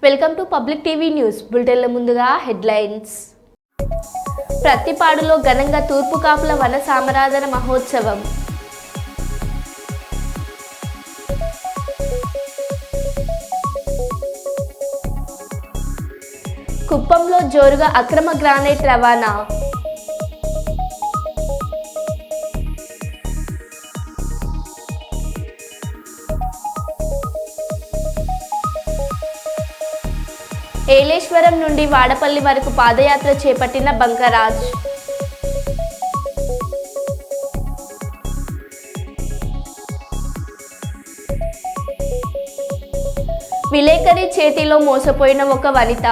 Welcome to public TV news బులెటిన్ల ముందుగా headlines. ప్రతిపాడులో ఘనంగా తూర్పు కాపుల వన సామరాధన మహోత్సవం. కుప్పంలో జోరుగా అక్రమ గ్రానైట్ రవాణా. ఏలేశ్వరం నుండి వాడపల్లి వరకు పాదయాత్ర చేపట్టిన బంకరాజ్. విలేకరి చేతిలో మోసపోయిన ఒక వనిత.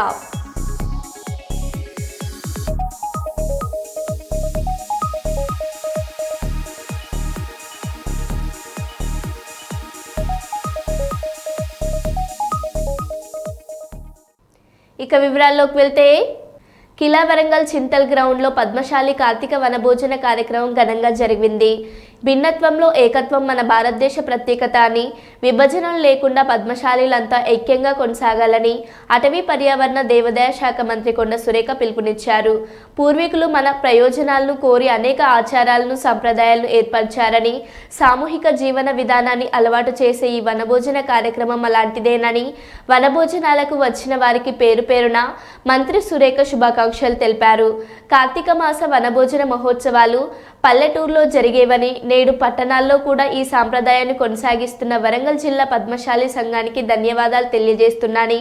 ఇక వివరాల్లోకి వెళ్తే కిలా వరంగల్ చింతల్ గ్రౌండ్లో పద్మశాలి కార్తీక వనభోజన కార్యక్రమం ఘనంగా జరిగింది. భిన్నత్వంలో ఏకత్వం మన భారతదేశ ప్రత్యేకత అని, విభజనలు లేకుండా పద్మశాలీలంతా ఐక్యంగా కొనసాగాలని అటవీ పర్యావరణ దేవాదాయ శాఖ మంత్రి కొండ సురేఖ పిలుపునిచ్చారు. పూర్వీకులు మన ప్రయోజనాలను కోరి అనేక ఆచారాలను సంప్రదాయాలను ఏర్పరిచారని, సామూహిక జీవన విధానాన్ని అలవాటు చేసే ఈ వనభోజన కార్యక్రమం అలాంటిదేనని, వనభోజనాలకు వచ్చిన వారికి పేరు పేరున మంత్రి సురేఖ శుభాకాంక్షలు తెలిపారు. కార్తీక మాస వనభోజన మహోత్సవాలు పల్లెటూరులో జరిగేవని, నేడు పట్టణాల్లో కూడా ఈ సాంప్రదాయాన్ని కొనసాగిస్తున్న వరంగల్ జిల్లా పద్మశాలి సంఘానికి ధన్యవాదాలు తెలియజేస్తున్నానని,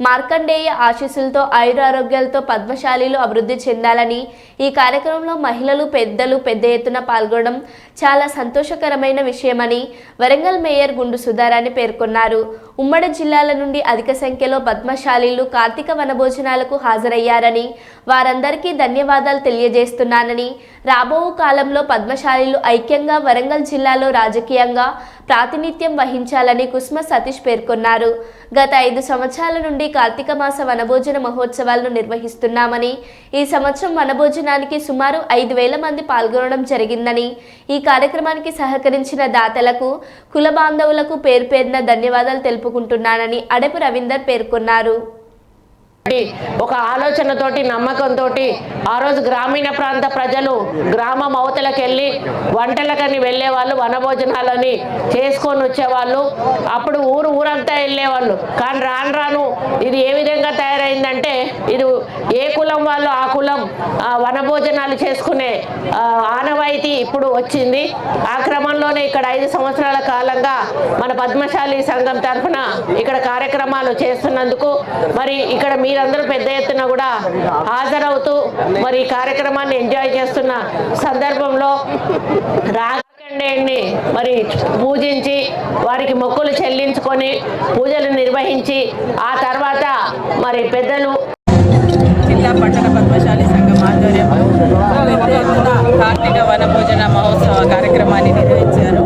మార్కండేయ ఆశీస్సులతో ఆయురారోగ్యాలతో పద్మశాలీలు అభివృద్ధి చెందాలని, ఈ కార్యక్రమంలో మహిళలు పెద్దలు పెద్ద ఎత్తున పాల్గొనడం చాలా సంతోషకరమైన విషయమని వరంగల్ మేయర్ గుండు సుధారాణి పేర్కొన్నారు. ఉమ్మడి జిల్లాల నుండి అధిక సంఖ్యలో పద్మశాలీలు కార్తీక వనభోజనాలకు హాజరయ్యారని, వారందరికీ ధన్యవాదాలు తెలియజేస్తున్నానని, రాబో కాలంలో పద్మశాలీలు ఐక్యంగా వరంగల్ జిల్లాలో రాజకీయంగా ప్రాతినిధ్యం వహించాలని కుస్మ సతీష్ పేర్కొన్నారు. గత 5 సంవత్సరాల నుండి కార్తీక మాస వనభోజన మహోత్సవాలను నిర్వహిస్తున్నామని, ఈ సంవత్సరం వనభోజనానికి సుమారు 5,000 మంది పాల్గొనడం జరిగిందని, ఈ కార్యక్రమానికి సహకరించిన దాతలకు, కుల బాంధవులకు పేరు పేరున ధన్యవాదాలు తెలుపుకుంటున్నానని అడపు రవీందర్ పేర్కొన్నారు. ఒక ఆలోచనతోటి నమ్మకంతో ఆ రోజు గ్రామీణ ప్రాంత ప్రజలు గ్రామం అవతలకు వెళ్ళి వంటలకని వెళ్ళే వాళ్ళు, వనభోజనాలని చేసుకొని వచ్చేవాళ్ళు. అప్పుడు ఊరంతా వెళ్ళేవాళ్ళు. కానీ రాను రాను ఇది ఏ విధంగా తయారైందంటే, ఇది ఏ కులం వాళ్ళు ఆ కులం వనభోజనాలు చేసుకునే ఆనవాయితీ ఇప్పుడు వచ్చింది. ఆ క్రమంలోనే ఇక్కడ 5 సంవత్సరాల కాలంగా మన పద్మశాలి సంఘం తరఫున ఇక్కడ కార్యక్రమాలు చేస్తున్నందుకు మరి ఇక్కడ మీరందరూ పెద్ద ఎత్తున కూడా హాజరవుతూ మరి ఈ కార్యక్రమాన్ని ఎంజాయ్ చేస్తున్న సందర్భంలో రాజకండేయుడిని మరి పూజించి వారికి మొక్కులు చెల్లించుకొని పూజలు నిర్వహించి ఆ తర్వాత మరి పెద్దలు జిల్లా పట్టణ పద్మశాలి సంఘం ఆధ్వర్యంలో పెద్ద ఎత్తున కార్తీక వనభోజన మహోత్సవ కార్యక్రమాన్ని నిర్వహించారు.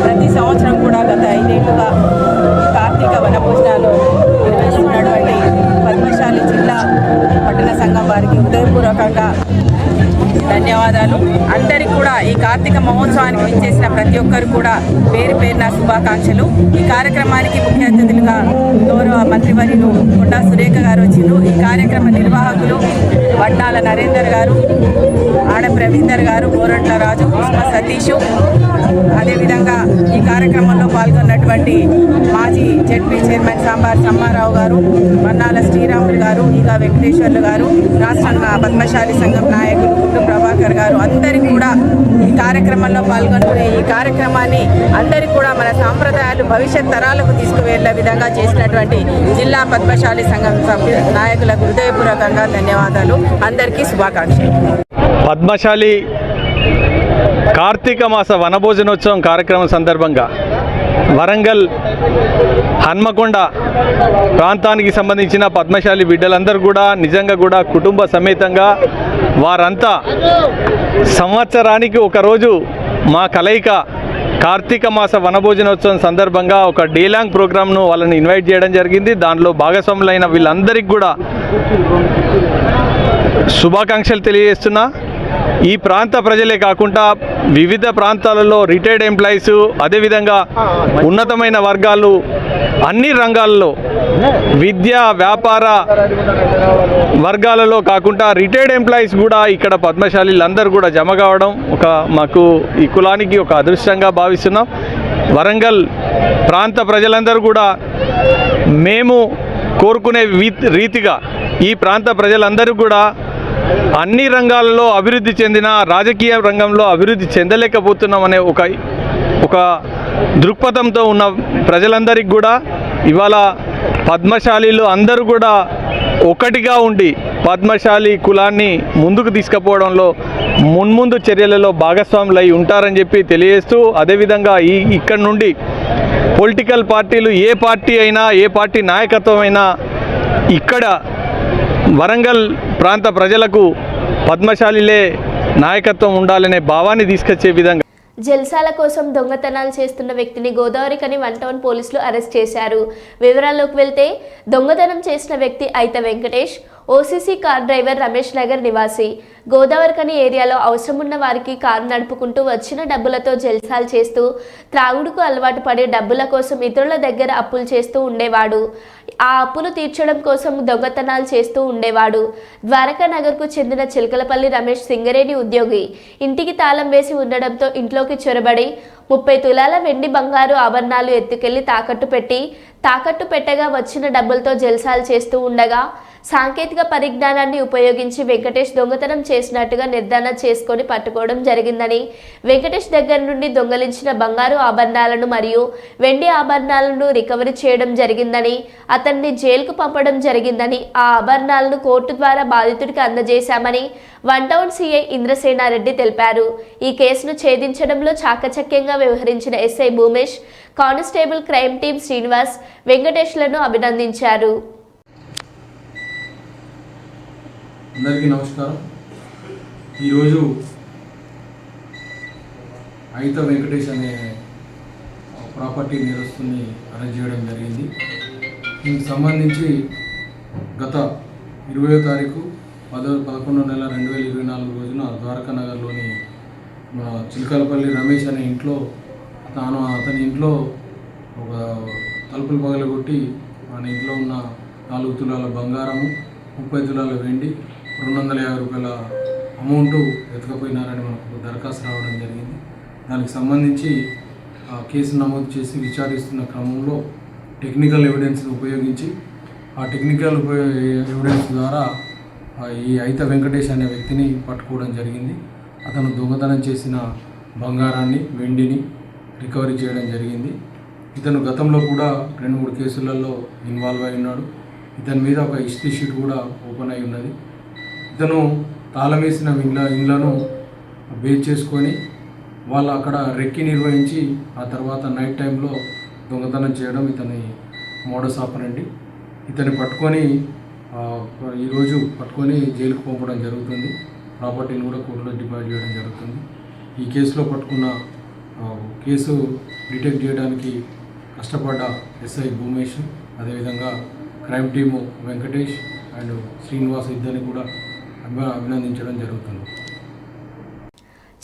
ప్రతి సంవత్సరం కూడా గత 5 ఏళ్లుగా కార్తీక వనభోజనాలు నిర్వహిస్తున్నటువంటి పద్మశాలి జిల్లా పట్టణ సంఘం వారికి హృదయపూర్వకంగా ధన్యవాదాలు. అందరికీ కూడా ఈ కార్తీక మహోత్సవానికి విచ్చేసిన ప్రతి ఒక్కరు కూడా పేరు పేరున శుభాకాంక్షలు. ఈ కార్యక్రమానికి ముఖ్య అతిథులుగా గౌరవ మంత్రివర్యులు కొండా సురేఖ గారు వచ్చిండ్రు. ఈ కార్యక్రమ నిర్వాహకులు వడ్డాల నరేందర్ గారు, ఆడపు రవీందర్ గారు, గోరంట్ల రాజు, కుస్మ సతీష్, అదేవిధంగా ఈ కార్యక్రమంలో పాల్గొన్నటువంటి మాజీ జెడ్పీ చైర్మన్ సాంబార్ సమ్మారావు గారు, మన్నాల శ్రీరాములు గారు, ఈగా వెంకటేశ్వర్లు గారు, రాష్ట్ర పద్మశాలి సంఘం నాయకులు గుండు ప్రభాకర్ గారు, అందరికీ కూడా ఈ కార్యక్రమంలో పాల్గొనే ఈ కార్యక్రమాన్ని అందరికీ కూడా మన సాంప్రదాయాలు భవిష్యత్ తరాలకు తీసుకువెళ్లే విధంగా చేసినటువంటి జిల్లా పద్మశాలి సంఘం నాయకులకు హృదయపూర్వకంగా ధన్యవాదాలు. అందరికీ శుభాకాంక్షలు. పద్మశాలి కార్తీక మాస వనభోజనోత్సవం కార్యక్రమం సందర్భంగా వరంగల్ హన్మకొండ ప్రాంతానికి సంబంధించిన పద్మశాలి బిడ్డలందరూ కూడా నిజంగా కూడా కుటుంబ సమేతంగా వారంతా సంవత్సరానికి ఒకరోజు మా కలయిక కార్తీక మాస వనభోజనోత్సవం సందర్భంగా ఒక డే లాంగ్ ప్రోగ్రామ్ను వాళ్ళని ఇన్వైట్ చేయడం జరిగింది. దానిలో భాగస్వాములైన వీళ్ళందరికీ కూడా శుభాకాంక్షలు తెలియజేస్తున్నా. ఈ ప్రాంత ప్రజలే కాకుండా వివిధ ప్రాంతాలలో రిటైర్డ్ ఎంప్లాయీస్, అదేవిధంగా ఉన్నతమైన వర్గాలు, అన్ని రంగాల్లో విద్య, వ్యాపార వర్గాలలో కాకుండా రిటైర్డ్ ఎంప్లాయీస్ కూడా ఇక్కడ పద్మశాలీలందరూ కూడా జమ కావడం మాకు ఈ కులానికి ఒక అదృష్టంగా భావిస్తున్నాం. వరంగల్ ప్రాంత ప్రజలందరూ కూడా మేము కోరుకునే రీతిగా ఈ ప్రాంత ప్రజలందరూ కూడా అన్ని రంగాలలో అభివృద్ధి చెందిన, రాజకీయ రంగంలో అభివృద్ధి చెందలేకపోతున్నాం అనే ఒక దృక్పథంతో ఉన్న ప్రజలందరికీ కూడా ఇవాళ పద్మశాలీలు అందరూ కూడా ఒకటిగా ఉండి పద్మశాలి కులాన్ని ముందుకు తీసుకుపోవడంలో మున్ముందు చర్యలలో భాగస్వాములై ఉంటారని చెప్పి తెలియజేస్తూ, అదేవిధంగా ఇక్కడి నుండి పొలిటికల్ పార్టీలు ఏ పార్టీ అయినా, ఏ పార్టీ నాయకత్వం అయినా ఇక్కడ వరంగల్ ప్రాంత ప్రజలకు పద్మశాలిలే నాయకత్వం ఉండాలనే భావాన్ని తీసుకొచ్చే విధంగా జల్సాల కోసం దొంగతనాలు చేస్తున్న వ్యక్తిని గోదావరికని 1 టౌన్ పోలీసులు అరెస్ట్ చేశారు. వివరాల్లోకి వెళ్తే దొంగతనం చేసిన వ్యక్తి Aitha Venkatesh, OCC car driver Ramesh Nagar నివాసి. గోదావరికని ఏరియాలో అవసరమున్న వారికి కారు నడుపుకుంటూ వచ్చిన డబ్బులతో జల్సాలు చేస్తూ త్రాగుడుకు అలవాటు పడి డబ్బుల కోసం ఇతరుల దగ్గర అప్పులు చేస్తూ ఉండేవాడు. ఆ అప్పులు తీర్చడం కోసం దొంగతనాలు చేస్తూ ఉండేవాడు. ద్వారకా నగర్కు చెందిన చిలకలపల్లి రమేష్ సింగరేణి ఉద్యోగి. ఇంటికి తాళం వేసి ఉండడంతో ఇంట్లోకి చొరబడి 30 తులాల వెండి బంగారు ఆభరణాలు ఎత్తుకెళ్లి తాకట్టు పెట్టగా వచ్చిన డబ్బులతో జల్సాలు చేస్తూ ఉండగా సాంకేతిక పరిజ్ఞానాన్ని ఉపయోగించి వెంకటేష్ దొంగతనం చేసినట్టుగా నిర్ధారణ చేసుకొని పట్టుకోవడం జరిగిందని, వెంకటేష్ దగ్గర నుండి దొంగలించిన బంగారు ఆభరణాలను మరియు వెండి ఆభరణాలను రికవరీ చేయడం జరిగిందని, అతన్ని జైలుకు పంపడం జరిగిందని, ఆ ఆభరణాలను కోర్టు ద్వారా బాధితుడికి అందజేశామని 1 టౌన్ సిఐ ఇంద్రసేనారెడ్డి తెలిపారు. ఈ కేసును ఛేదించడంలో చాకచక్యంగా వ్యవహరించిన SI Bhumesh, constable crime team Srinivas, వెంకటేష్లను అభినందించారు. అందరికీ నమస్కారం. ఈరోజు ఐత వెంకటేష్ అనే ప్రాపర్టీ నేరస్తుని అరెస్ట్ చేయడం జరిగింది. దీనికి సంబంధించి గత 20వ తారీఖు 11వ నెల 2024 రోజున ద్వారకా నగర్లోని మన చిలకలపల్లి రమేష్ అనే ఇంట్లో అతని ఇంట్లో ఒక తలుపులు పగలగొట్టి మన ఇంట్లో ఉన్న 4 తులాల బంగారము, 30 తులాల వెండి, 250 రూపాయల అమౌంట్ ఎత్తుకపోయినారని మనకు దరఖాస్తు రావడం జరిగింది. దానికి సంబంధించి కేసు నమోదు చేసి విచారిస్తున్న క్రమంలో టెక్నికల్ ఎవిడెన్స్ ఉపయోగించి ఆ టెక్నికల్ ఎవిడెన్స్ ద్వారా ఈ ఐత వెంకటేష్ అనే వ్యక్తిని పట్టుకోవడం జరిగింది. అతను దొంగతనం చేసిన బంగారాన్ని, వెండిని రికవరీ చేయడం జరిగింది. ఇతను గతంలో కూడా 2-3 కేసులలో ఇన్వాల్వ్ అయి ఉన్నాడు. ఇతని మీద ఒక హిస్టరీ షీట్ కూడా ఓపెన్ అయి ఉన్నది. ఇతను తాళం వేసిన ఇండ్లను బేస్ చేసుకొని వాళ్ళు అక్కడ రెక్కి నిర్వహించి ఆ తర్వాత నైట్ టైంలో దొంగతనం చేయడం ఇతని మోడస్ ఆపరండి. ఇతన్ని ఈరోజు పట్టుకొని జైలుకు పంపడం జరుగుతుంది. ప్రాపర్టీని కూడా కోర్టులో డిపాజిట్ చేయడం జరుగుతుంది. ఈ కేసులో పట్టుకున్న కేసు డిటెక్ట్ చేయడానికి కష్టపడ్డ ఎస్ఐ భూమేష్, అదేవిధంగా crime team Venkatesh and Srinivas ఇద్దరిని కూడా అభినందించడం జరుగుతుంది.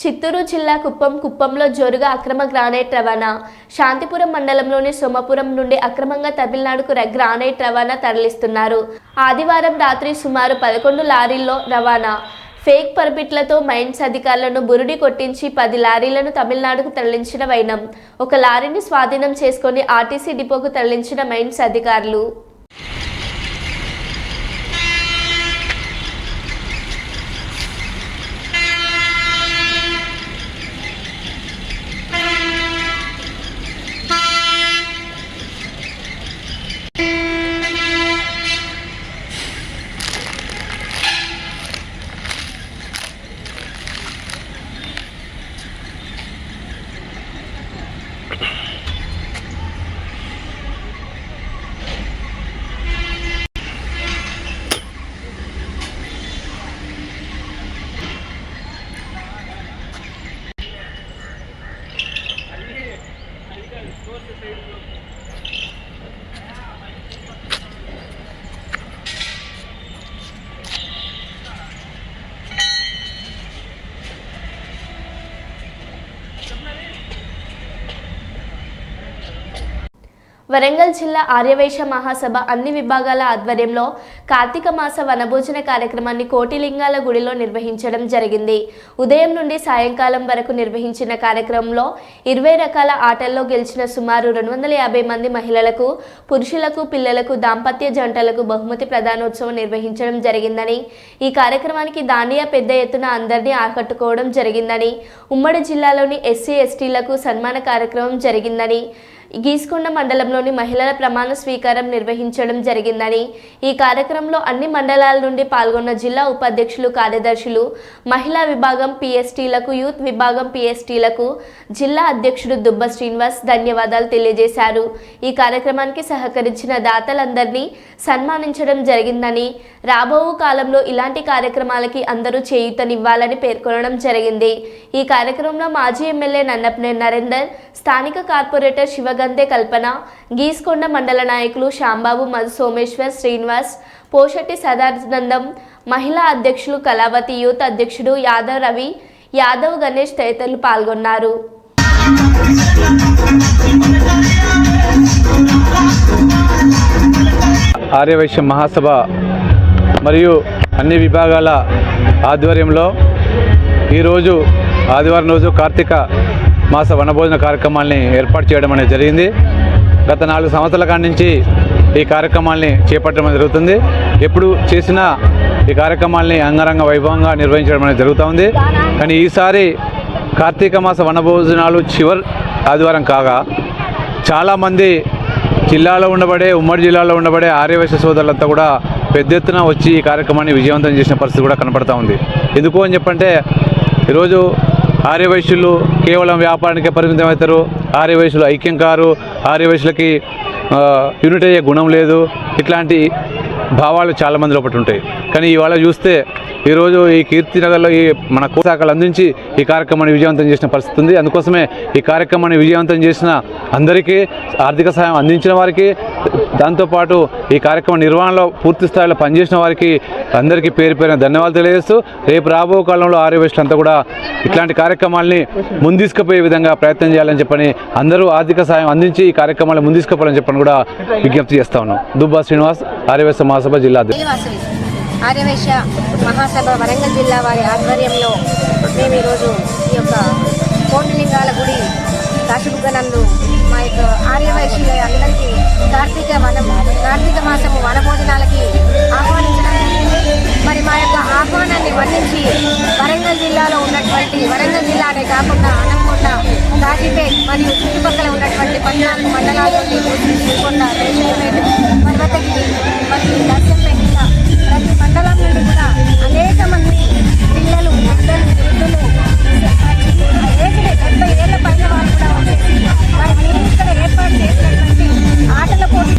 చిత్తూరు జిల్లా కుప్పంలో జోరుగా అక్రమ గ్రానైట్ రవాణా. శాంతిపురం మండలంలోని సోమపురం నుండి అక్రమంగా తమిళనాడుకు గ్రానైట్ రవాణా తరలిస్తున్నారు. ఆదివారం రాత్రి సుమారు 11 లారీల్లో రవాణా. ఫేక్ పర్మిట్లతో మైన్స్ అధికారులను బురుడి కొట్టించి 10 లారీలను తమిళనాడుకు తరలించిన వైనం. ఒక లారీని స్వాధీనం చేసుకొని ఆర్టీసీ డిపోకు తరలించిన మైన్స్ అధికారులు. వరంగల్ జిల్లా ఆర్యవైశ్య మహాసభ అన్ని విభాగాల ఆధ్వర్యంలో కార్తీక మాస వనభోజన కార్యక్రమాన్ని కోటిలింగాల గుడిలో నిర్వహించడం జరిగింది. ఉదయం నుండి సాయంకాలం వరకు నిర్వహించిన కార్యక్రమంలో 20 రకాల ఆటల్లో గెలిచిన సుమారు 250 మంది మహిళలకు, పురుషులకు, పిల్లలకు, దాంపత్య జంటలకు బహుమతి ప్రదానోత్సవం నిర్వహించడం జరిగిందని, ఈ కార్యక్రమానికి దానియా పెద్ద ఎత్తున అందరినీ ఆకట్టుకోవడం జరిగిందని, ఉమ్మడి జిల్లాలోని ఎస్సీ ఎస్టీలకు సన్మాన కార్యక్రమం జరిగిందని, గీసుకొండ మండలంలోని మహిళల ప్రమాణ స్వీకారం నిర్వహించడం జరిగిందని, ఈ కార్యక్రమంలో అన్ని మండలాల నుండి పాల్గొన్న జిల్లా ఉపాధ్యక్షులు, కార్యదర్శులు, మహిళా విభాగం పిఎస్టీలకు, యూత్ విభాగం పిఎస్టీలకు జిల్లా అధ్యక్షుడు దుబ్బ శ్రీనివాస్ ధన్యవాదాలు తెలియజేశారు. ఈ కార్యక్రమానికి సహకరించిన దాతలందరినీ సన్మానించడం జరిగిందని, రాబో కాలంలో ఇలాంటి కార్యక్రమాలకి అందరూ చేయూతనివ్వాలని పేర్కొనడం జరిగింది. ఈ కార్యక్రమంలో మాజీ ఎమ్మెల్యే నన్నపనేని నరేందర్, స్థానిక కార్పొరేటర్ శివగంధే కల్పన, గీసుకొండ మండల నాయకులు శాంబాబు, మధు సోమేశ్వర్, శ్రీనివాస్, పోషటి సదానందం, మహిళా అధ్యక్షులు కళావతి, యూత్ అధ్యక్షుడు యాదవ్ రవి, యాదవ్ గణేష్ తదితరులు పాల్గొన్నారు. ఆర్యవైశ్య మహాసభ మరియు అన్ని విభాగాల ఆధ్వర్యంలో ఈరోజు ఆదివారం రోజు కార్తీక మాస వనభోజన కార్యక్రమాల్ని ఏర్పాటు చేయడం అనేది జరిగింది. గత 4 సంవత్సరాల కాడి నుంచి ఈ కార్యక్రమాల్ని చేపట్టడం జరుగుతుంది. ఎప్పుడు చేసినా ఈ కార్యక్రమాల్ని అంగరంగ వైభవంగా నిర్వహించడం అనేది జరుగుతూ ఉంది. కానీ ఈసారి కార్తీక మాస వనభోజనాలు చివరి ఆదివారం కాగా చాలామంది జిల్లాలో ఉండబడే, ఉమ్మడి జిల్లాలో ఉండబడే ఆర్యవైశ్య సోదరులంతా కూడా పెద్ద ఎత్తున వచ్చి ఈ కార్యక్రమాన్ని విజయవంతం చేసిన పరిస్థితి కూడా కనపడతా ఉంది. ఎందుకు అని చెప్పంటే ఈరోజు ఆర్యవైశ్యులు కేవలం వ్యాపారానికే పరిమితం అవుతారు, ఆర్యవైశ్యులు ఐక్యం కారు, ఆర్యవైశ్యులకి యూనిట్ అయ్యే గుణం లేదు, ఇట్లాంటి భావాలు చాలామంది లోపల ఉంటాయి. కానీ ఇవాళ చూస్తే ఈరోజు ఈ కీర్తినగర్లో ఈ మన కోశాఖలు అందించి ఈ కార్యక్రమాన్ని విజయవంతం చేసిన పరిస్థితి ఉంది. అందుకోసమే ఈ కార్యక్రమాన్ని విజయవంతం చేసిన అందరికీ, ఆర్థిక సహాయం అందించిన వారికి, దాంతోపాటు ఈ కార్యక్రమ నిర్వహణలో పూర్తి స్థాయిలో పనిచేసిన వారికి అందరికీ పేరు పేరున ధన్యవాదాలు తెలియజేస్తూ, రేపు రాబో కాలంలో ఆర్యవైశ్యులంతా కూడా ఇట్లాంటి కార్యక్రమాల్ని ముందీసుకుపోయే విధంగా ప్రయత్నం చేయాలని చెప్పని, అందరూ ఆర్థిక సహాయం అందించి ఈ కార్యక్రమాలను ముందీసుకుపోవాలని చెప్పని కూడా విజ్ఞప్తి చేస్తా ఉన్నాం. దుబ్బా శ్రీనివాస్, ఆర్యవైశ్య మహాసభ జిల్లా ఆర్యవైశ్య మహాసభ వరంగల్ జిల్లా వారి ఆధ్వర్యంలో మేము ఈరోజు ఈ యొక్క కోటిలింగాల గుడి కాశీబుగ్గనందు మా యొక్క ఆర్యవైశ్యుల అందరికీ కార్తీక మాసము వనభోజనాలకి ఆహ్వానించడం జరిగింది. మరి మా యొక్క ఆహ్వానాన్ని మన్నించి వరంగల్ జిల్లాలో ఉన్నటువంటి, వరంగల్ జిల్లానే కాకుండా అనంకొండ, కాజీపేట్ మరియు చుట్టుపక్కల ఉన్నటువంటి 14 మండలాల నుండి గీసుకొండ, రేషన్పేట్, పర్వతగిరి మరియు దర్శన్పేట, ప్రతి మండలం నుండి కూడా అనేక మంది పిల్లలు, పెద్దలు, వృద్ధులు, 70 ఏళ్ల పైన వాళ్ళు కూడా వచ్చేసి మరి మేము ఇక్కడ ఏర్పాటు చేసినటువంటి ఆటల పోటీ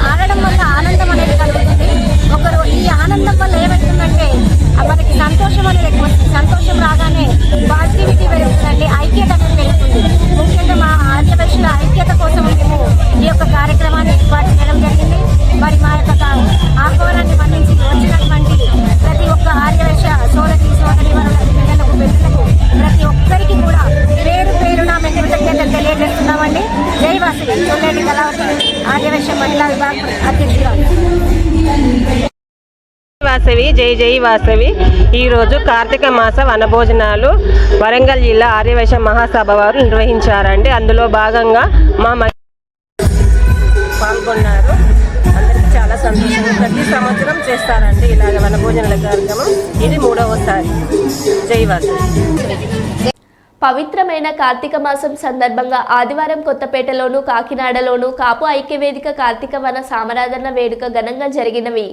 ఆడడం వల్ల ఆనందం అనేది కలుగుతుంది. ఈ ఆనందం వల్ల ఏమవుతుందంటే మనకి సంతోషం అనేది ఎక్కువ, సంతోషం రాగానే పాజిటివిటీ పెరుగుతుందండి, ఐక్యత అనేది పెరుగుతుంది. ముఖ్యంగా మా ఆర్యవైశ్యుల ఐక్యత కోసం మేము ఈ యొక్క కార్యక్రమాన్ని ఏర్పాటు చేయడం జరిగింది. మరి మా యొక్క ఆహ్వానాన్ని మన్నించి వచ్చినటువంటి ప్రతి ఒక్క ఆర్యవైశ్య సోదరీమణులకు, పిల్లలకు, పెద్దలకు, ప్రతి ఒక్కరికి కూడా పేరు పేరున మేము కృతజ్ఞతలు తెలియజేస్తున్నామండి. జై వాసవి, చొల్లేటి కళావతి, ఆర్యవైశ్య మహిళా విభాగం అధ్యక్షురాలు. వాసవి, జై జై వాసవి. ఈరోజు కార్తీక మాస వనభోజనాలు వరంగల్ జిల్లా ఆర్యవైశ్య మహాసభ వారు నిర్వహించారండి. అందులో భాగంగా మా పాల్గొన్నారు. అందరికీ చాలా సంతోషంగా, ప్రతి సంవత్సరం చేస్తారండి ఇలాగ వనభోజనాల కార్యక్రమం. ఇది 3వసారి. జై వాసవి. పవిత్రమైన కార్తీక మాసం సందర్భంగా ఆదివారం కొత్తపేటలోను, కాకినాడలోను కాపు ఐక్యవేదిక కార్తీక వన సామరాధన వేడుక ఘనంగా జరిగినవి.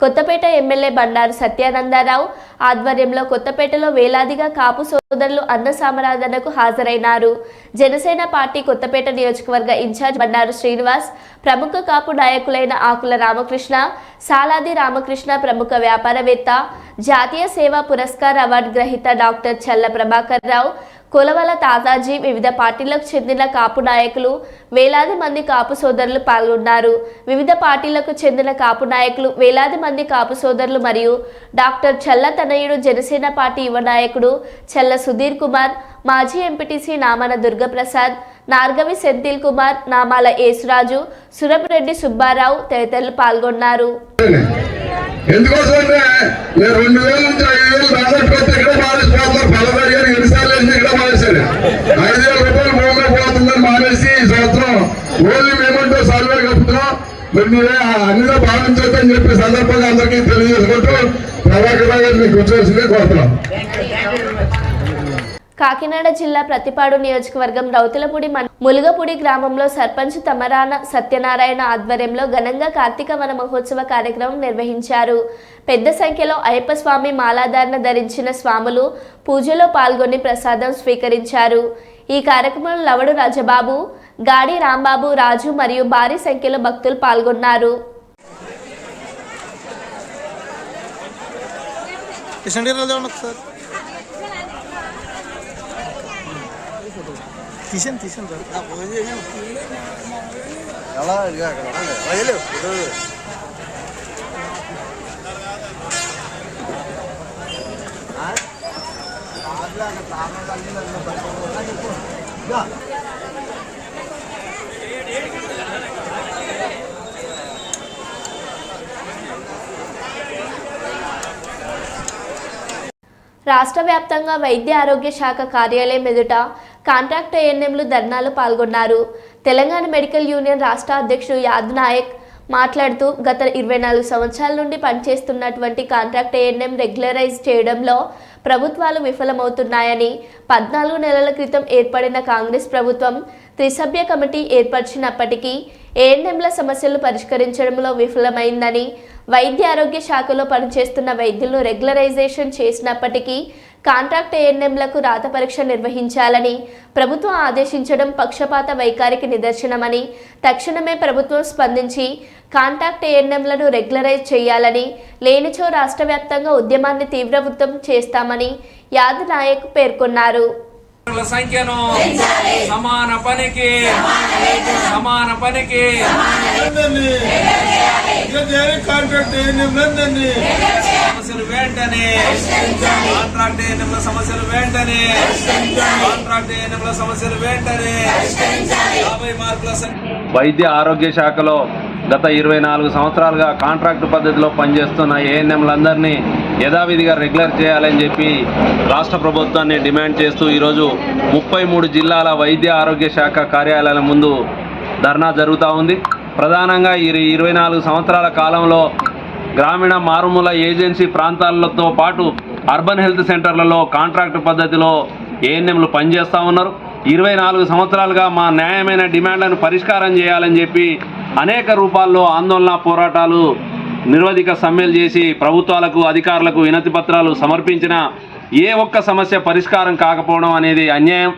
కొత్తపేట ఎమ్మెల్యే బండారు సత్యానందరావు ఆధ్వర్యంలో కొత్తపేటలో వేలాదిగా కాపు సోదరులు అన్న సామరాధనకు హాజరైనారు. జనసేన పార్టీ కొత్తపేట నియోజకవర్గ ఇన్ఛార్జ్ బండారు శ్రీనివాస్, ప్రముఖ కాపు నాయకులైన ఆకుల రామకృష్ణ, సాలాది రామకృష్ణ, ప్రముఖ వ్యాపారవేత్త, జాతీయ సేవా పురస్కార్ అవార్డు గ్రహీత డాక్టర్ చల్ల ప్రభాకర్ రావు, కొలవల తాతాజీ, వివిధ పార్టీలకు చెందిన కాపు నాయకులు, వేలాది మంది కాపు సోదరులు పాల్గొన్నారు. వివిధ పార్టీలకు చెందిన కాపు నాయకులు, వేలాది మంది కాపు సోదరులు మరియు డాక్టర్ చల్ల తనయుడు, జనసేన పార్టీ యువ నాయకుడు చల్ల సుధీర్ కుమార్, మాజీ ఎంపీటీసీ నామన దుర్గప్రసాద్, నార్గవి సెంథిల్ కుమార్, నామాల యేసురాజు, సురపురెడ్డి సుబ్బారావు తదితరులు పాల్గొన్నారు. ఎందుకోసమంటే నేను 2000 నుంచి 5000 దాదాపు ఇక్కడ మానేసిపోతున్నారు. పలవారి గారు ఎన్నిసార్లు వేసి ఇక్కడ మానేశారు. 5000 రూపాయలు భూమిలో పోతుందని మానేసి ఈ సంవత్సరం ఓన్లీ మేమంటూ సర్వే కలుపుతున్నాం. మరి మీరే అన్నిలో భావించొద్దని చెప్పి సందర్భంగా అందరికీ తెలియజేసుకుంటూ ప్రభాకర్ గారు మీకు వచ్చేసిందే కోరుతున్నాం. కాకినాడ జిల్లా ప్రతిపాడు నియోజకవర్గం రౌతులపూడి ములుగపూడి గ్రామంలో సర్పంచ్ తమరాన సత్యనారాయణ ఆధ్వర్యంలో ఘనంగా కార్తీక వన మహోత్సవ కార్యక్రమం నిర్వహించారు. పెద్ద సంఖ్యలో అయ్యప్ప స్వామి మాలాధారణ ధరించిన స్వాములు పూజలో పాల్గొని ప్రసాదం స్వీకరించారు. ఈ కార్యక్రమంలో లవడు రాజబాబు, గాడి రాంబాబు, రాజు మరియు భారీ సంఖ్యలో భక్తులు పాల్గొన్నారు. రాష్ట్ర వ్యాప్తంగా వైద్య ఆరోగ్య శాఖ కార్యాలయం ఎదుట కాంట్రాక్ట్ ఏఎన్ఎంలు ధర్నాలు పాల్గొన్నారు. తెలంగాణ మెడికల్ యూనియన్ రాష్ట్ర అధ్యక్షుడు యాద్ నాయక్ మాట్లాడుతూ గత 24 సంవత్సరాల నుండి పనిచేస్తున్నటువంటి కాంట్రాక్ట్ ఏఎన్ఎం రెగ్యులరైజ్ చేయడంలో ప్రభుత్వాలు విఫలమవుతున్నాయని, 14 నెలల క్రితం ఏర్పడిన కాంగ్రెస్ ప్రభుత్వం త్రిసభ్య కమిటీ ఏర్పరిచినప్పటికీ ఏఎన్ఎంల సమస్యలు పరిష్కరించడంలో విఫలమైందని, వైద్య ఆరోగ్య శాఖలో పనిచేస్తున్న వైద్యులను రెగ్యులరైజేషన్ చేసినప్పటికీ కాంట్రాక్ట్ ఏఎన్ఎంలకు రాత పరీక్ష నిర్వహించాలని ప్రభుత్వం ఆదేశించడం పక్షపాత వైఖరికి నిదర్శనమని, తక్షణమే ప్రభుత్వం స్పందించి కాంట్రాక్ట్ ఏఎన్ఎంలను రెగ్యులరైజ్ చేయాలని, లేనిచో రాష్ట్ర వ్యాప్తంగా ఉద్యమాన్ని తీవ్రవృతం చేస్తామని యాద్ నాయక్ పేర్కొన్నారు. సంఖ్యను సమాన పనికి కాంట్రాక్ట్ సమస్యలు వెంటనే కాంట్రాక్ట్ సమస్యలు వెంటనే 50 మార్కుల వైద్య ఆరోగ్య శాఖలో గత 24 సంవత్సరాలుగా కాంట్రాక్టు పద్ధతిలో పనిచేస్తున్న ఏఎన్ఎంలందరినీ యథావిధిగా రెగ్యులర్ చేయాలని చెప్పి రాష్ట్ర ప్రభుత్వాన్ని డిమాండ్ చేస్తూ ఈరోజు 33 జిల్లాల వైద్య ఆరోగ్య శాఖ కార్యాలయాల ముందు ధర్నా జరుగుతూ ఉంది. ప్రధానంగా ఈ 24 సంవత్సరాల కాలంలో గ్రామీణ మారుమూల ఏజెన్సీ ప్రాంతాలతో పాటు అర్బన్ హెల్త్ సెంటర్లలో కాంట్రాక్టు పద్ధతిలో ఏఎన్ఎంలు పనిచేస్తూ ఉన్నారు. 24 సంవత్సరాలుగా మా న్యాయమైన డిమాండ్లను పరిష్కారం చేయాలని చెప్పి అనేక రూపాల్లో ఆందోళన పోరాటాలు నిరవధిక సమ్మెలు చేసి ప్రభుత్వాలకు అధికారులకు వినతి పత్రాలు సమర్పించిన ఏ ఒక్క సమస్య పరిష్కారం కాకపోవడం అనేది అన్యాయం.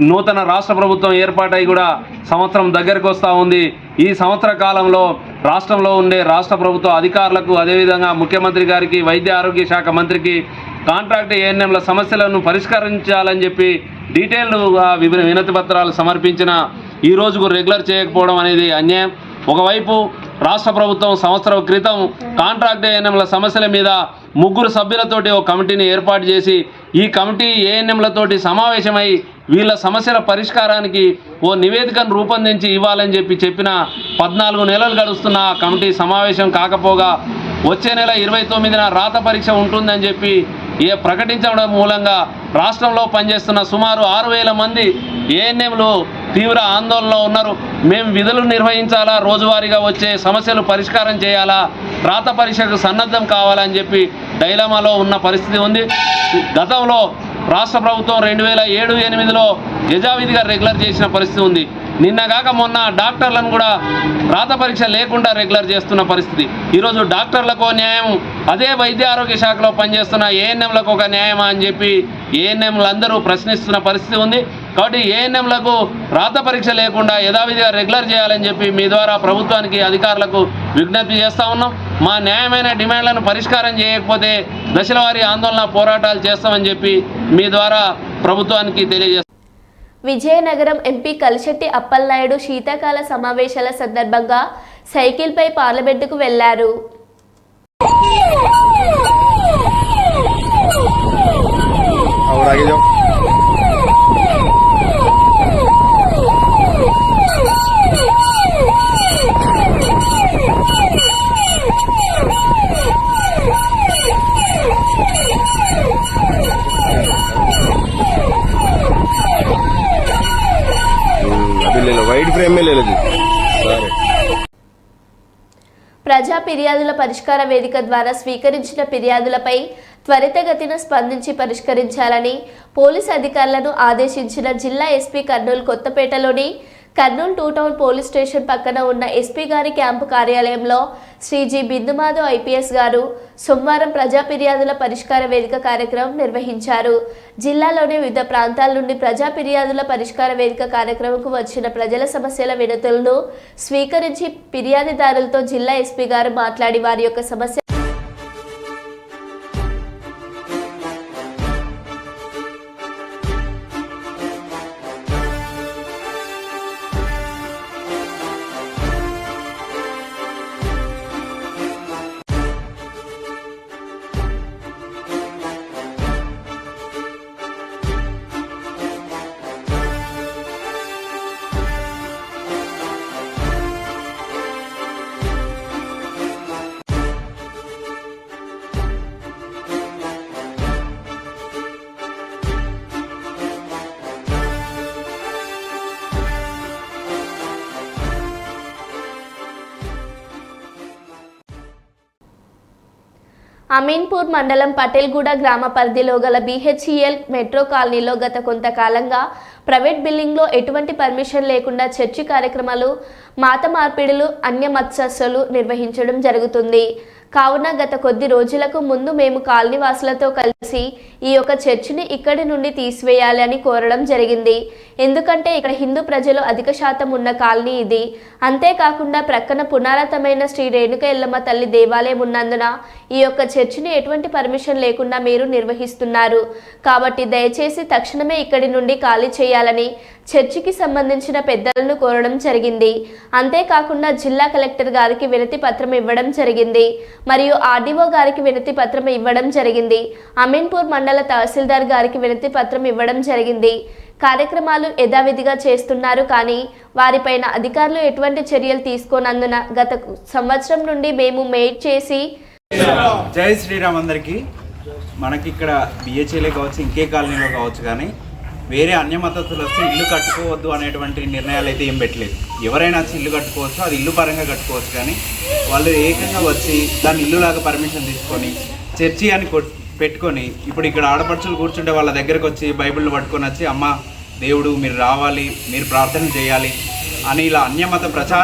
నూతన రాష్ట్ర ప్రభుత్వం ఏర్పాటై కూడా సంవత్సరం దగ్గరకు వస్తూ ఉంది. ఈ సంవత్సర కాలంలో రాష్ట్రంలో ఉండే రాష్ట్ర ప్రభుత్వ అధికారులకు, అదేవిధంగా ముఖ్యమంత్రి గారికి, వైద్య ఆరోగ్య శాఖ మంత్రికి కాంట్రాక్ట్ ఏఎన్ఎంల సమస్యలను పరిష్కరించాలని చెప్పి డీటెయిల్డ్గా వినతి పత్రాలు సమర్పించిన ఈ రోజుకు రెగ్యులర్ చేయకపోవడం అనేది అన్యాయం. ఒకవైపు రాష్ట్ర ప్రభుత్వం సంవత్సరం క్రితం కాంట్రాక్ట్ ఏఎన్ఎంల సమస్యల మీద 3 సభ్యులతోటి ఒక కమిటీని ఏర్పాటు చేసి ఈ కమిటీ ఏఎన్ఎంలతోటి సమావేశమై వీళ్ళ సమస్యల పరిష్కారానికి ఓ నివేదికను రూపొందించి ఇవ్వాలని చెప్పిన 14 నెలలు గడుస్తున్న ఆ కమిటీ సమావేశం కాకపోగా వచ్చే నెల 29న రాత పరీక్ష ఉంటుందని చెప్పి ప్రకటించడం మూలంగా రాష్ట్రంలో పనిచేస్తున్న సుమారు 6,000 మంది ఏఎన్ఎంలు తీవ్ర ఆందోళనలో ఉన్నారు. మేము విధులు నిర్వహించాలా, రోజువారీగా వచ్చే సమస్యలు పరిష్కారం చేయాలా, రాత పరీక్షకు సన్నద్ధం కావాలని చెప్పి డైలమాలో ఉన్న పరిస్థితి ఉంది. గతంలో రాష్ట్ర ప్రభుత్వం 2007-8లో యథావిధిగా రెగ్యులర్ చేసిన పరిస్థితి ఉంది. నిన్నగాక మొన్న డాక్టర్లను కూడా రాత పరీక్ష లేకుండా రెగ్యులర్ చేస్తున్న పరిస్థితి. ఈరోజు డాక్టర్లకు న్యాయం, అదే వైద్య ఆరోగ్య శాఖలో పనిచేస్తున్న ఏఎన్ఎంలకు ఒక న్యాయమా అని చెప్పి ఏఎన్ఎంలు అందరూ ప్రశ్నిస్తున్న పరిస్థితి ఉంది. కాబట్టి ఏఎన్ఎంలకు రాత పరీక్ష లేకుండా యథావిధిగా రెగ్యులర్ చేయాలని చెప్పి మీ ద్వారా ప్రభుత్వానికి, అధికారులకు విజ్ఞప్తి చేస్తూ ఉన్నాం. మా న్యాయమైన డిమాండ్లను పరిష్కారం చేయకపోతే దశలవారీ ఆందోళన పోరాటాలు చేస్తామని చెప్పి మీ ద్వారా ప్రభుత్వానికి తెలియజేస్తాం. విజయనగరం ఎంపీ కలిశెట్టి అప్పలనాయుడు శీతాకాల సమావేశాల సందర్భంగా సైకిల్పై పార్లమెంటుకు వెళ్లారు. ప్రజా ఫిర్యాదుల పరిష్కార వేదిక ద్వారా స్వీకరించిన ఫిర్యాదులపై త్వరితగతిన స్పందించి పరిష్కరించాలని పోలీసు అధికారులను ఆదేశించిన జిల్లా ఎస్పీ కర్నూలు. కొత్తపేటలోని కర్నూలు 2 టౌన్ పోలీస్ స్టేషన్ పక్కన ఉన్న ఎస్పీ గారి క్యాంపు కార్యాలయంలో శ్రీ జి బిందుమాధవ్ ఐపీఎస్ గారు సోమవారం ప్రజా ఫిర్యాదుల పరిష్కార వేదిక కార్యక్రమం నిర్వహించారు. జిల్లాలోని వివిధ ప్రాంతాల నుండి ప్రజా ఫిర్యాదుల పరిష్కార వేదిక కార్యక్రమంకు వచ్చిన ప్రజల సమస్యల వినతులను స్వీకరించి ఫిర్యాదుదారులతో జిల్లా ఎస్పీ గారు మాట్లాడి వారి యొక్క సమస్య అమీన్పూర్ మండలం పటేల్గూడ గ్రామ పరిధిలో గల BHEL మెట్రో కాలనీలో గత కొంతకాలంగా ప్రైవేట్ బిల్డింగ్లో ఎటువంటి పర్మిషన్ లేకుండా చర్చి కార్యక్రమాలు, మాత మార్పిడులు, అన్యమతస్థులు నిర్వహించడం జరుగుతుంది. కావున గత కొద్ది రోజులకు ముందు మేము కాలనీ వాసులతో కలిసి ఈ యొక్క చర్చిని ఇక్కడి నుండి తీసివేయాలి అని కోరడం జరిగింది. ఎందుకంటే ఇక్కడ హిందూ ప్రజలు అధిక శాతం ఉన్న కాలనీ ఇది. అంతేకాకుండా ప్రక్కన పునరాతమైన శ్రీ రేణుక ఎల్లమ్మ తల్లి దేవాలయం ఉన్నందున ఈ యొక్క చర్చిని ఎటువంటి పర్మిషన్ లేకుండా మీరు నిర్వహిస్తున్నారు. కాబట్టి దయచేసి తక్షణమే ఇక్కడి నుండి ఖాళీ చేయాలని చర్చికి సంబంధించిన పెద్దలను కోరడం జరిగింది. అంతేకాకుండా జిల్లా కలెక్టర్ గారికి వినతి పత్రం ఇవ్వడం జరిగింది మరియు ఆర్డీఓ గారికి వినతి పత్రం ఇవ్వడం జరిగింది. అమీన్పూర్ మండల తహసీల్దార్ గారికి వినతి పత్రం ఇవ్వడం జరిగింది. కార్యక్రమాలు యథావిధిగా చేస్తున్నారు కానీ వారిపైన అధికారులు ఎటువంటి చర్యలు తీసుకోనందున గత సంవత్సరం నుండి మేము మెయిట్ చేసి జై శ్రీరామ్ అందరికీ. మనకి ఇక్కడ BHEL కావచ్చు, ఇంకే కాలనీలో కావచ్చు, కానీ వేరే అన్యమతస్తులు వస్తే ఇల్లు కట్టుకోవద్దు అనేటువంటి నిర్ణయాలు అయితే ఏం పెట్టలేదు. ఎవరైనా వచ్చి ఇల్లు కట్టుకోవచ్చు, అది ఇల్లు పరంగా కట్టుకోవచ్చు. కానీ వాళ్ళు ఏకంగా వచ్చి దాన్ని ఇల్లులాగా పర్మిషన్ తీసుకొని చర్చి అని పెట్టుకొని ఇప్పుడు ఇక్కడ ఆడపడుచులు కూర్చుంటే వాళ్ళ దగ్గరకు వచ్చి బైబిల్ పట్టుకొని వచ్చి అమ్మ దేవుడు మీరు రావాలి, మీరు ప్రార్థన చేయాలి అని ఇలా అన్యమత ప్రచారం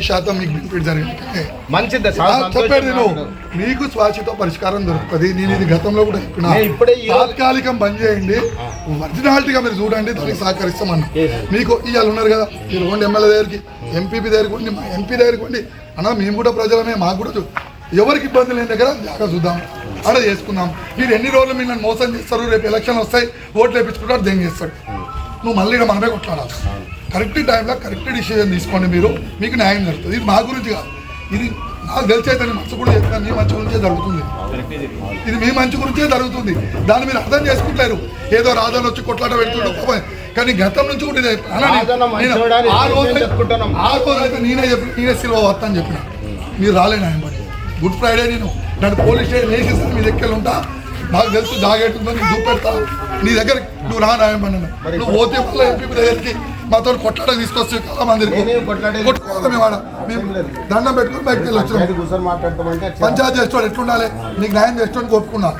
శాతం మీకు బెనిఫిట్ జరిగింది మంచిది చెప్పేది నువ్వు మీకు శ్వాసతో పరిష్కారం దొరుకుతుంది. నేను ఇది గతంలో కూడా చెప్పిన తాత్కాలికం బంద్ చేయండి, ఒరిజినాలిటీగా మీరు చూడండి, దానికి సహకరిస్తామన్నా. మీకు ఇవాళ ఉన్నారు కదా, మీరు ఓన్లీ ఎమ్మెల్యే దగ్గరికి, ఎంపీపీ దగ్గరికి ఉండి, మా ఎంపీ దగ్గరికి ఉండి అన్నా మేము కూడా ప్రజలమే, మాకు కూడా ఎవరికి ఇబ్బంది లేని దగ్గర జాగ్రత్త చూద్దాం, అలా చేసుకుందాం. మీరు ఎన్ని రోజులు మీరు నన్ను మోసం చేస్తారు, రేపు ఎలక్షన్ వస్తాయి, ఓట్లు వేయించుకుంటారు, దేని చేస్తాడు. నువ్వు మళ్ళీ మనమే కొట్లాడాలి. కరెక్ట్ టైంలో కరెక్ట్ డిసిజన్ తీసుకోండి, మీరు మీకు న్యాయం జరుగుతుంది. ఇది మా గురించి కాదు, ఇది నాకు తెలిసి అయితే మంచి కూడా చెప్తాను, మీ మంచి గురించే జరుగుతుంది. ఇది మీ మంచి గురించే జరుగుతుంది. దాన్ని మీరు అర్థం చేసుకుంటారు. ఏదో రాజాలు వచ్చి కొట్లాట పెడుతుంటే కానీ గతం నుంచి కూడా ఆ రోజు అయితే నేనే సిల్వ వస్తా అని చెప్పిన, మీరు రాలేను. ఆయన బట్టి గుడ్ ఫ్రైడే నేను నన్ను పోలీస్ స్టేషన్ వేసేసాను, మీ దగ్గర ఉంటా, నాకు తెలుసు జాగ్రత్త ఉందో నీకు చూపెడతా, నీ దగ్గర నువ్వు రా నాయమన్నా. నువ్వు పోతే వల్ల ఎంపీ దగ్గరికి మాతో కొట్లాడ తీసుకొచ్చి చాలా మంది కొట్టుకోవాలి మేము దండం పెట్టుకుని బయటకు వెళ్ళి వచ్చినాం. పంచాయతీ చేస్తాడు ఎట్లుండాలి, నీకు న్యాయం చేస్తాడు ఒప్పుకున్నాను.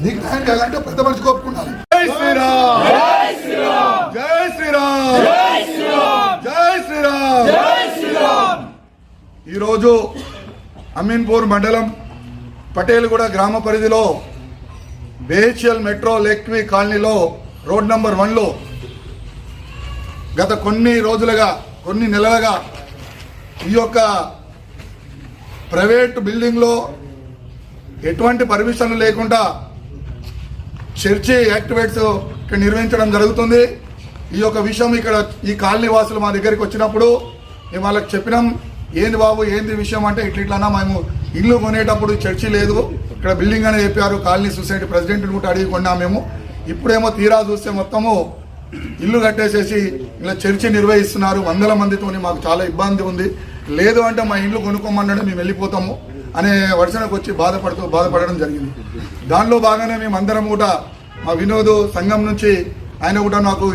నీకు న్యాయం చేయాలంటే పెద్ద మనిషికి ఒప్పుకున్నాను. జై శ్రీరామ్, జై శ్రీరామ్, జై శ్రీరామ్, జై శ్రీరామ్. ఈరోజు అమీన్పూర్ మండలం పటేల్గూడ గ్రామ పరిధిలో బేచియల్ మెట్రో లెక్వి కాలనీలో రోడ్ నంబర్ 1లో గత కొన్ని నెలలుగా ఈ యొక్క ప్రైవేట్ బిల్డింగ్లో ఎటువంటి పర్మిషన్లు లేకుండా చర్చి యాక్టివేట్స్ ఇక్కడ నిర్వహించడం జరుగుతుంది. ఈ యొక్క విషయం ఇక్కడ ఈ కాలనీ వాసులు మా దగ్గరికి వచ్చినప్పుడు మేము వాళ్ళకి చెప్పినాం, ఏంది బాబు ఏంది విషయం అంటే ఇట్లా మేము ఇల్లు కొనేటప్పుడు చర్చి లేదు, ఇక్కడ బిల్డింగ్ అని చెప్పారు. కాలనీ సొసైటీ ప్రెసిడెంట్ని కూడా అడిగి కొన్నాం మేము. ఇప్పుడేమో తీరా చూస్తే మొత్తము ఇల్లు కట్టేసేసి ఇలా చర్చి నిర్వహిస్తున్నారు 100 మందితో. మాకు చాలా ఇబ్బంది ఉంది. లేదు అంటే మా ఇల్లు కొనుక్కోమన్నాడు, మేము వెళ్ళిపోతాము అనే వర్షనకు వచ్చి బాధపడడం జరిగింది. దానిలో భాగంగానే మేము అందరం కూడా మా వినోద్ సంఘం నుంచి ఆయన కూడా నాకు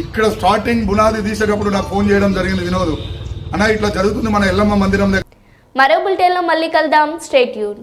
ఇక్కడ స్టార్టింగ్ బునాది తీసేటప్పుడు నాకు ఫోన్ చేయడం జరిగింది. వినోద్ అన్న ఇట్లా జరుగుతుంది మన ఎల్లమ్మ మందిరం దగ్గర. మరో బులెటిన్లో మళ్ళీ కలుద్దాం. Stay tune.